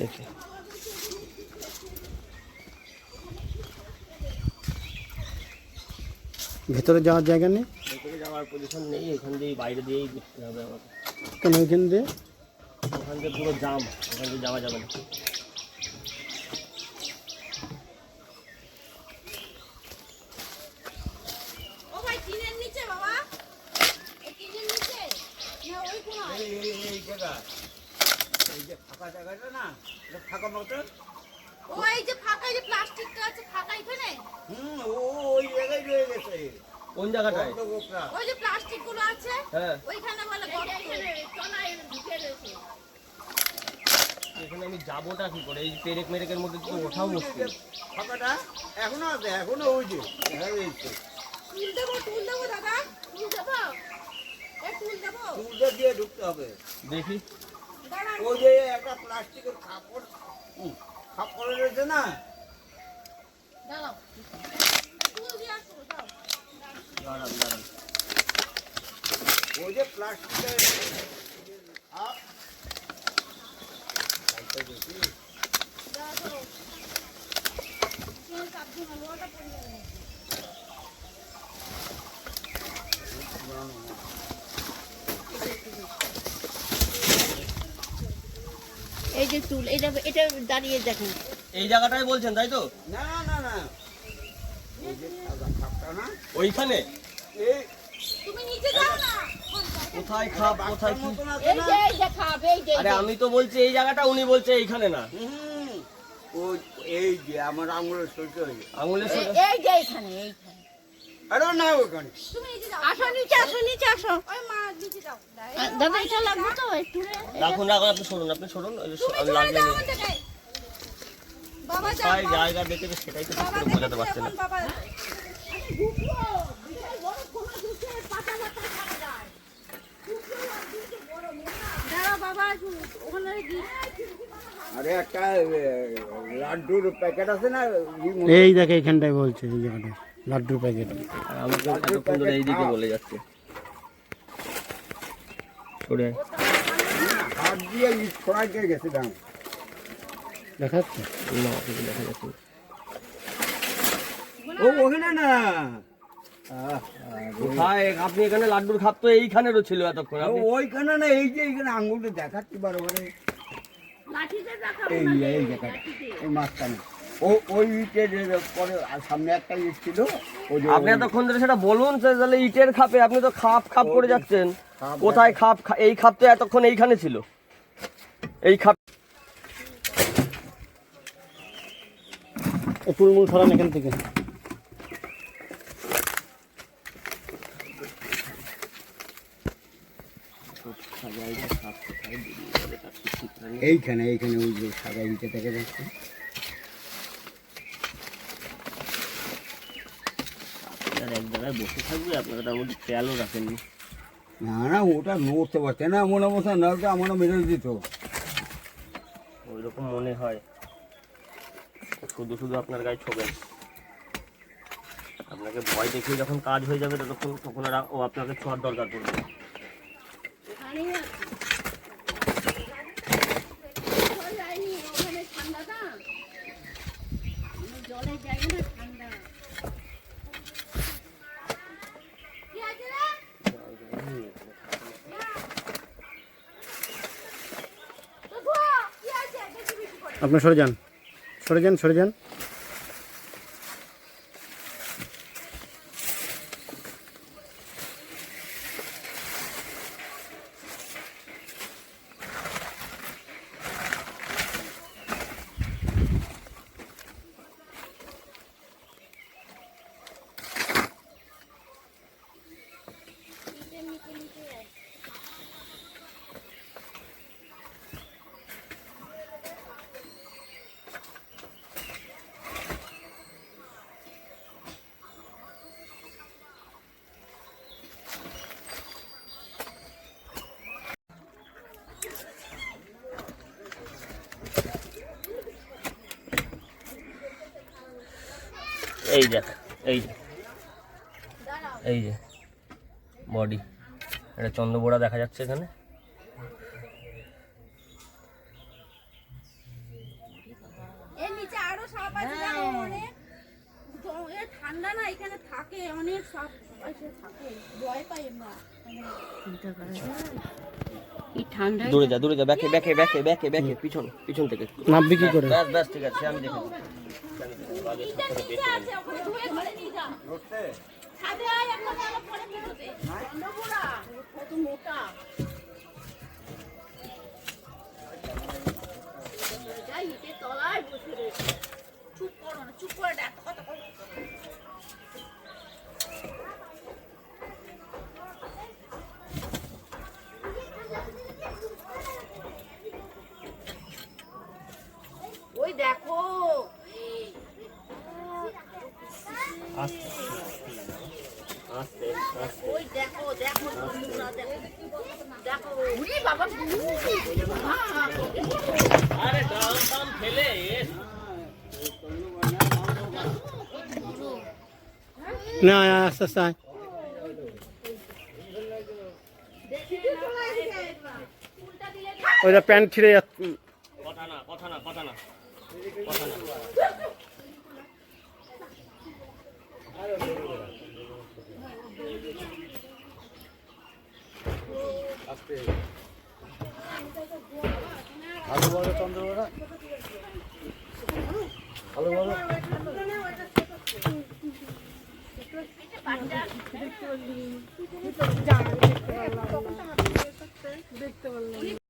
দেখি ভেতরে যাওয়ার জায়গা নেই, ভেতরে যাওয়ার পজিশন নেই, এখান দিয়ে বাইরে দিয়েই দেখতে হবে আমাকে। কেন ওইখান দিয়ে? ওখান দিয়ে পুরো জাম, ওখান দিয়ে যাওয়া যাবে না। ফাঁকা মতো ওই যে ফাঁকা যে প্লাস্টিকটা আছে ফাঁকা এখানে ওই জায়গায় রয়ে গেছে। কোন জায়গাটায়? ওই যে প্লাস্টিক গুলো আছে হ্যাঁ ওইখানে বলে গর্ত ঢুকে রয়েছে। এখানে আমি যাবোটা কি করে? এই পেরেক মেরেকের মধ্যে তো ওঠাও মুশকিল। ফাঁকাটা এখনো আছে, এখনো ওই যে টুল দেবো দাদা, টুল দেবো, টুল দেবো, টুলটা দিয়ে ঢুকতে হবে। দেখি ওই যে একটা প্লাস্টিকের কাপড় রয়েছে না, দাঁড়াও টুল দিয়ে আসো দাও। দাঁড়ান দাঁড়ান, ওই যে প্লাস্টিকের এই যে টুল, এটা এটা দাঁড়িয়ে দেখুন। এই জায়গাটাই বলছেন তাই তো? না না না ওই যে খাপটা না ওইখানে? এই তুমি নিচে যাও না। কোথায় খাপ, কোথায় কি? মতন আছে এই না? যে এই যে খাব, এই যে আরে আমি তো বলছি এই জায়গাটা, উনি বলছে এইখানে না। ওই এই যে আমার আঙুলের সহ্য হয়ে গেছে। আঙুলের সাথে এই যে এইখানে এইখানে। আরে না ওখানে তুমি নিচে যাও, আসো নিচে, আসো নিচে আসো। ওই মা নিচে যাও দাদা, এটা লাগবে তো একটু রাখুন রাখুন, আপনি সরুন, আপনি সরুন। ওই যে আমি লাগিয়ে যাও নিই। আমাদের গায়ে। বাবা যাও, কোথায় জায়গা দেখে তো সেটাই তো ঠিক করে বোঝাতে পারছে না। বাবা ঢুকলো বিশাল বড় কোনা ঢুকে পাতা পাতা খাওয়া যায়। দাঁড়াও বাবা, ওখানে আরে একটা লাড্ডুর প্যাকেট আছে না, এই দেখে এখানটায় বলছে, এই জায়গাটায় লাড্ডুর প্যাকেট। আর আমাকে এতক্ষণ ধরে এইদিকে বলে যাচ্ছে। সরে আয়। হাত দিয়ে ছড়াইতে গেছে দাম। দেখাচ্ছে না, কিছু দেখা যাচ্ছে না। ও ওখানে না কোথায়? আপনি এখানে লাড্ডুর খাপ তো এইখানেরও ছিল এতক্ষণ। আপনি- ওইখানে না, এই যে এইখানে আঙুলটা দেখাচ্ছি বারবারে। লাঠিতে দেখাবো এই না, এই জায়গাটা, এই মাঝখানে ওই ইটের পরে সামনে একটা ইট ছিল। ওই যে আপনি এতক্ষণ ধরে সেটা বলুন যে তাহলে ইটের খাপে, আপনি তো খাপ খাপ করে যাচ্ছেন। কোথায় খাপ? এই খাপ তো এতক্ষণ এইখানে ছিল, এই খাপ। টুলমুল সরান এখান থেকে। এইখানে এইখানে ওই যে সাদা ইটে থেকে যাচ্ছে। এক জায়গায় বসে থাকবে, আপনারা তার মধ্যে খেয়ালও রাখেননি। না না ওটা নড়তে পারছে না, মনে বসে নড়তে আমারও মেরে দিত। ওই রকম মনে হয়, শুধু শুধু আপনার গায়ে ছোবেন। আপনাকে ভয় দেখিয়ে যখন কাজ হয়ে যাবে তখন আর ও আপনাকে ছোঁয়ার দরকার পড়বে না। জলের জায়গা না ঠান্ডা। আপনি সরে যান, সরে যান, সরে যান। এই দেখ, এই যে এই যে বডি, এটা চন্দ্রবোড়া দেখা যাচ্ছে এখানে। ঠান্ডা না এখানে থাকে অনেক সব এসে থাকে ভয় পাই আমরা এই ঠান্ডায় দূরে যা দূরে যা ব্যাকে ব্যাকে ব্যাকে ব্যাকে ব্যাকে পিছন পিছন থেকে নাববি কি করে? ব্যাস ব্যাস ঠিক আছে আমি দেখে নিচ্ছি। এটা নিচে আছে ওখানে ধুয়ে ঘরে নিয়ে যা ছাদে আয় এখন আলো পরে বেরোতে অন্নপূর্ণা কত মোটা যাই হিটে তলায় বসে রে চুপ করো না চুপ করে দেখ কত ওই দেখো ওই দেখো দেখো বন্ধুরা দেখো দেখো উনি বাবা আরে দাম দাম ফেলে না আস্তে আস্তে আয়। ওইটা প্যান্ট ছিঁড়ে যাচ্ছে। কথা না কথা না কথা না কথা না ভালো বড় চন্দ্রবড়া ভালো বড় দেখতে পারলাম